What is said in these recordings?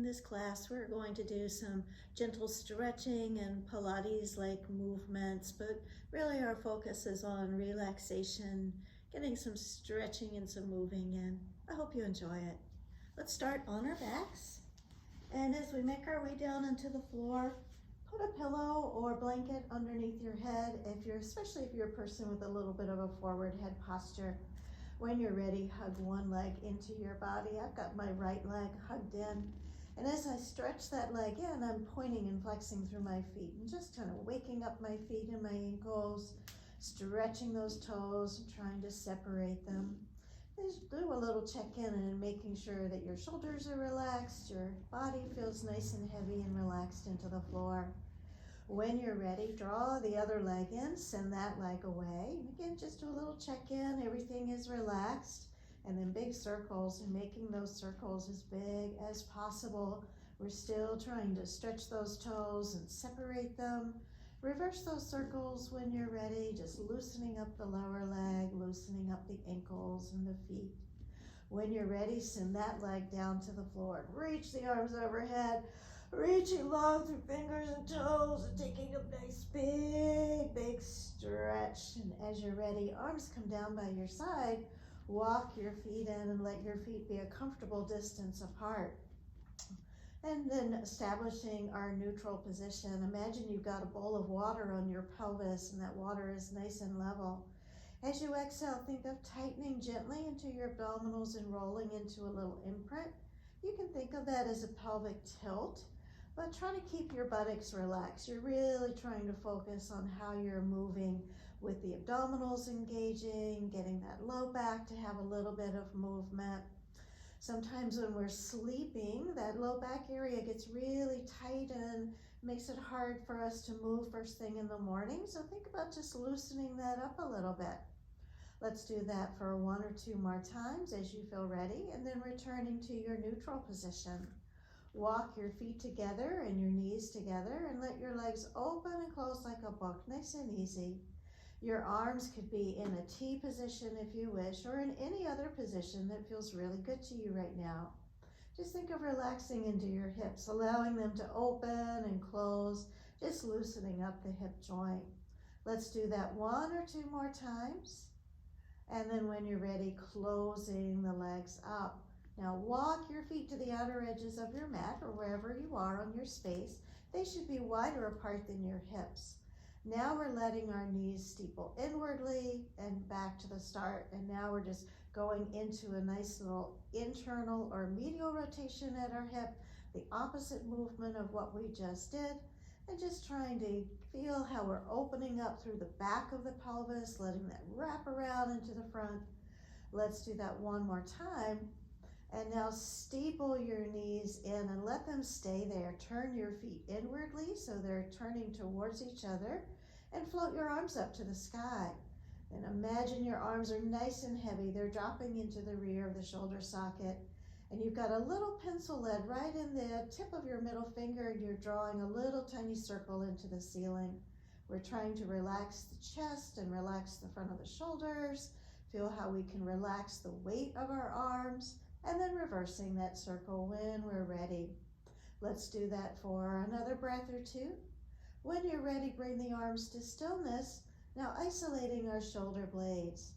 this class, we're going to do some gentle stretching and Pilates-like movements, but really our focus is on relaxation, getting some stretching and some moving in. I hope you enjoy it. Let's start on our backs. And as we make our way down into the floor, put a pillow or blanket underneath your head, especially if you're a person with a little bit of a forward head posture. When you're ready, hug one leg into your body. I've got my right leg hugged in. And as I stretch that leg in, I'm pointing and flexing through my feet and just kind of waking up my feet and my ankles, stretching those toes and trying to separate them. Just do a little check-in and making sure that your shoulders are relaxed, your body feels nice and heavy and relaxed into the floor. When you're ready, draw the other leg in, send that leg away. And again, just do a little check-in, everything is relaxed. And then big circles, and making those circles as big as possible. We're still trying to stretch those toes and separate them. Reverse those circles when you're ready, just loosening up the lower leg, loosening up the ankles and the feet. When you're ready, send that leg down to the floor. Reach the arms overhead. Reaching long through fingers and toes and taking a nice big stretch. And as you're ready, arms come down by your side. Walk your feet in and let your feet be a comfortable distance apart. And then establishing our neutral position. Imagine you've got a bowl of water on your pelvis and that water is nice and level. As you exhale, think of tightening gently into your abdominals and rolling into a little imprint. You can think of that as a pelvic tilt. But try to keep your buttocks relaxed. You're really trying to focus on how you're moving with the abdominals engaging, getting that low back to have a little bit of movement. Sometimes when we're sleeping, that low back area gets really tight and makes it hard for us to move first thing in the morning. So think about just loosening that up a little bit. Let's do that for 1 or 2 more times as you feel ready, and then returning to your neutral position. Walk your feet together and your knees together and let your legs open and close like a book, nice and easy. Your arms could be in a T position if you wish, or in any other position that feels really good to you right now. Just think of relaxing into your hips, allowing them to open and close, just loosening up the hip joint. Let's do that 1 or 2 more times. And then when you're ready, closing the legs up. Now walk your feet to the outer edges of your mat or wherever you are on your space. They should be wider apart than your hips. Now we're letting our knees steeple inwardly and back to the start. And now we're just going into a nice little internal or medial rotation at our hip, the opposite movement of what we just did. And just trying to feel how we're opening up through the back of the pelvis, letting that wrap around into the front. Let's do that 1 more time. And now steeple your knees in and let them stay there. Turn your feet inwardly so they're turning towards each other, and float your arms up to the sky. And imagine your arms are nice and heavy. They're dropping into the rear of the shoulder socket. And you've got a little pencil lead right in the tip of your middle finger, and you're drawing a little tiny circle into the ceiling. We're trying to relax the chest and relax the front of the shoulders. Feel how we can relax the weight of our arms. And then reversing that circle when we're ready. Let's do that for another breath or 2. When you're ready, bring the arms to stillness. Now isolating our shoulder blades.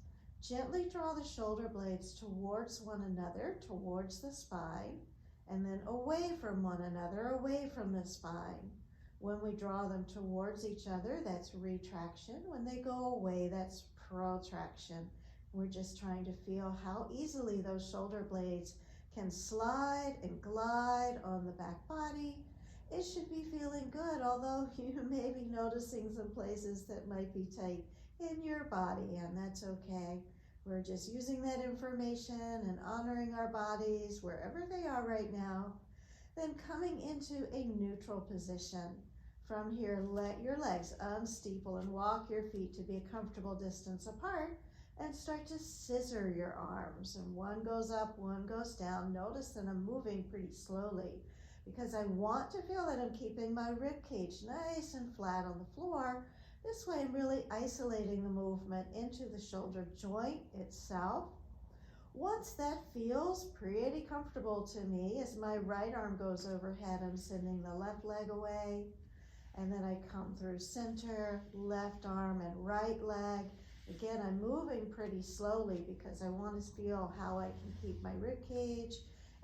Gently draw the shoulder blades towards one another, towards the spine, and then away from one another, away from the spine. When we draw them towards each other, that's retraction. When they go away, that's protraction. We're just trying to feel how easily those shoulder blades can slide and glide on the back body. It should be feeling good, although you may be noticing some places that might be tight in your body, and that's okay. We're just using that information and honoring our bodies wherever they are right now. Then coming into a neutral position. From here, let your legs unsteeple and walk your feet to be a comfortable distance apart. And start to scissor your arms, and one goes up, one goes down. Notice that I'm moving pretty slowly because I want to feel that I'm keeping my rib cage nice and flat on the floor. This way I'm really isolating the movement into the shoulder joint itself. Once that feels pretty comfortable to me, as my right arm goes overhead, I'm sending the left leg away. And then I come through center, left arm and right leg. Again, I'm moving pretty slowly because I want to feel how I can keep my rib cage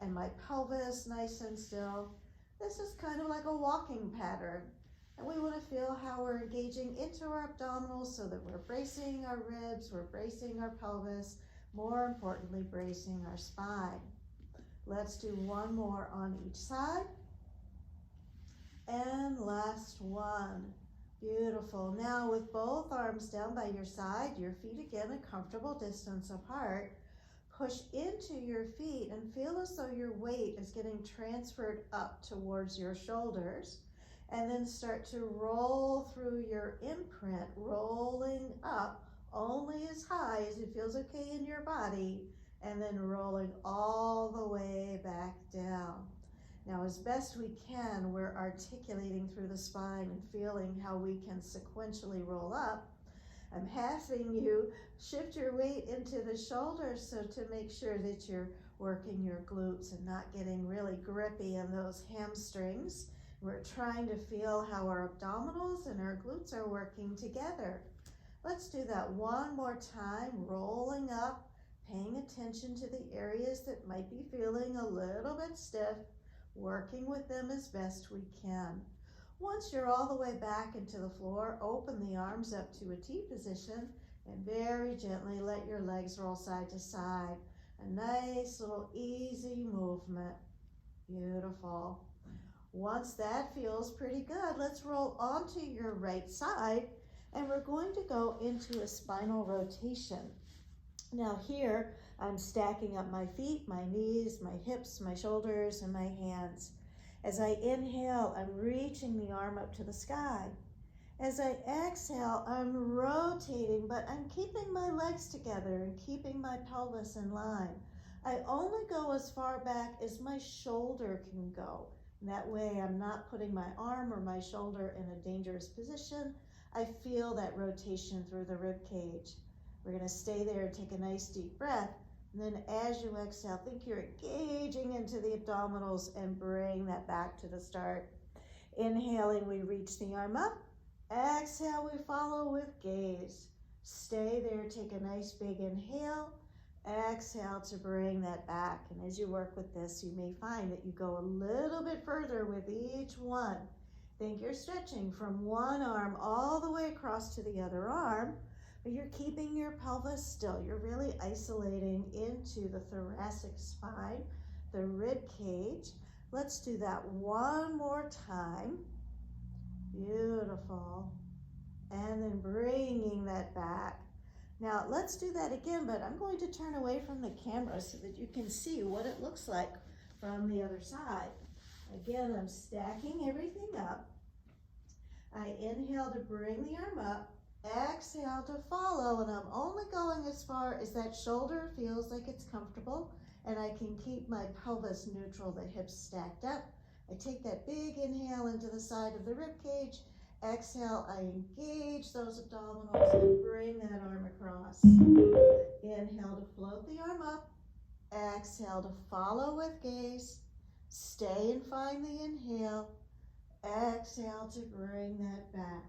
and my pelvis nice and still. This is kind of like a walking pattern. And we want to feel how we're engaging into our abdominals so that we're bracing our ribs, we're bracing our pelvis, more importantly, bracing our spine. Let's do one more on each side. And last one. Beautiful. Now with both arms down by your side, your feet again a comfortable distance apart, push into your feet and feel as though your weight is getting transferred up towards your shoulders, and then start to roll through your imprint, rolling up only as high as it feels okay in your body, and then rolling all the way back down. Now, as best we can, we're articulating through the spine and feeling how we can sequentially roll up. I'm having you shift your weight into the shoulders so to make sure that you're working your glutes and not getting really grippy in those hamstrings. We're trying to feel how our abdominals and our glutes are working together. Let's do that one more time, rolling up, paying attention to the areas that might be feeling a little bit stiff, working with them as best we can. Once you're all the way back into the floor, open the arms up to a T position and very gently let your legs roll side to side. A nice little easy movement. Beautiful. Once that feels pretty good, let's roll onto your right side and we're going to go into a spinal rotation. Now here, I'm stacking up my feet, my knees, my hips, my shoulders, and my hands. As I inhale, I'm reaching the arm up to the sky. As I exhale, I'm rotating, but I'm keeping my legs together and keeping my pelvis in line. I only go as far back as my shoulder can go. And that way, I'm not putting my arm or my shoulder in a dangerous position. I feel that rotation through the rib cage. We're going to stay there and take a nice deep breath. And then as you exhale, think you're engaging into the abdominals and bring that back to the start. Inhaling, we reach the arm up. Exhale, we follow with gaze. Stay there, take a nice big inhale. Exhale to bring that back. And as you work with this, you may find that you go a little bit further with each one. Think you're stretching from one arm all the way across to the other arm. But you're keeping your pelvis still. You're really isolating into the thoracic spine, the rib cage. Let's do that one more time. Beautiful. And then bringing that back. Now let's do that again, but I'm going to turn away from the camera so that you can see what it looks like from the other side. Again, I'm stacking everything up. I inhale to bring the arm up. Exhale to follow, and I'm only going as far as that shoulder feels like it's comfortable, and I can keep my pelvis neutral, the hips stacked up. I take that big inhale into the side of the rib cage. Exhale, I engage those abdominals and bring that arm across. Inhale to float the arm up. Exhale to follow with gaze. Stay and find the inhale. Exhale to bring that back.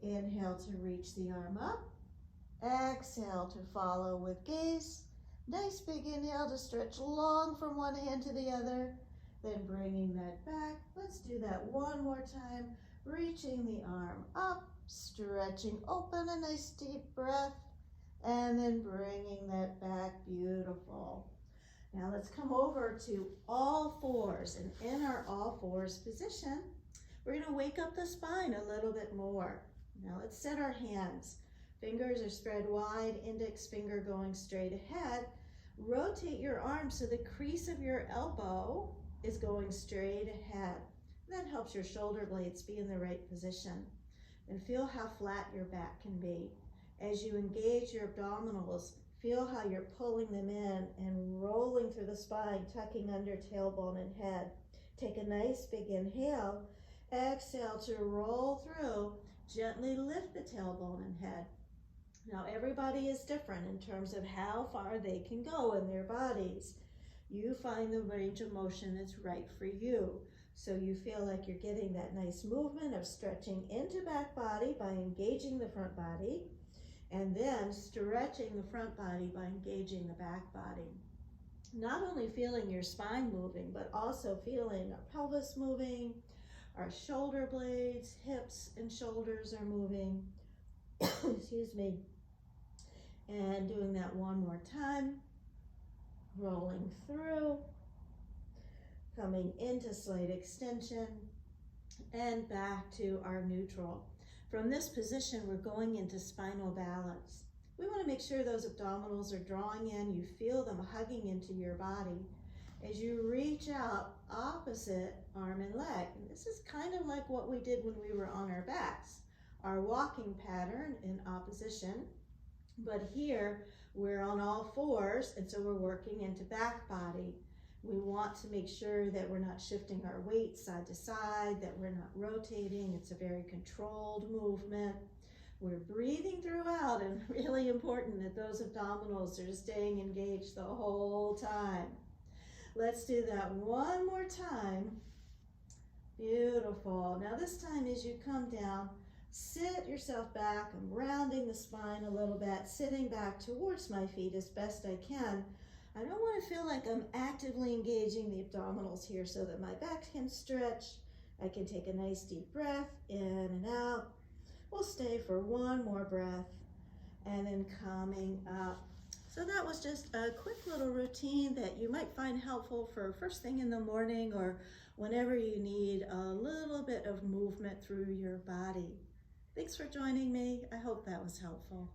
Inhale to reach the arm up. Exhale to follow with gaze. Nice big inhale to stretch long from one hand to the other. Then bringing that back. Let's do that one more time. Reaching the arm up, stretching open, a nice deep breath, and then bringing that back. Beautiful. Now let's come over to all fours, and in our all fours position, we're going to wake up the spine a little bit more. Now let's set our hands. Fingers are spread wide, index finger going straight ahead. Rotate your arm so the crease of your elbow is going straight ahead. That helps your shoulder blades be in the right position. And feel how flat your back can be. As you engage your abdominals, feel how you're pulling them in and rolling through the spine, tucking under tailbone and head. Take a nice big inhale. Exhale to roll through. Gently lift the tailbone and head. Now, everybody is different in terms of how far they can go in their bodies. You find the range of motion that's right for you. So you feel like you're getting that nice movement of stretching into back body by engaging the front body, and then stretching the front body by engaging the back body. Not only feeling your spine moving, but also feeling our pelvis moving, our shoulder blades, hips and shoulders are moving. Excuse me. And doing that one more time. Rolling through, coming into slight extension, and back to our neutral. From this position, we're going into spinal balance. We want to make sure those abdominals are drawing in. You feel them hugging into your body as you reach out opposite arm and leg. And this is kind of like what we did when we were on our backs, our walking pattern in opposition. But here we're on all fours, and so we're working into back body. We want to make sure that we're not shifting our weight side to side, that we're not rotating. It's a very controlled movement. We're breathing throughout, and really important that those abdominals are staying engaged the whole time. Let's do that one more time. Beautiful. Now this time as you come down, sit yourself back. I'm rounding the spine a little bit, sitting back towards my feet as best I can. I don't want to feel like I'm actively engaging the abdominals here so that my back can stretch. I can take a nice deep breath in and out. We'll stay for one more breath and then coming up. So that was just a quick little routine that you might find helpful for first thing in the morning or whenever you need a little bit of movement through your body. Thanks for joining me. I hope that was helpful.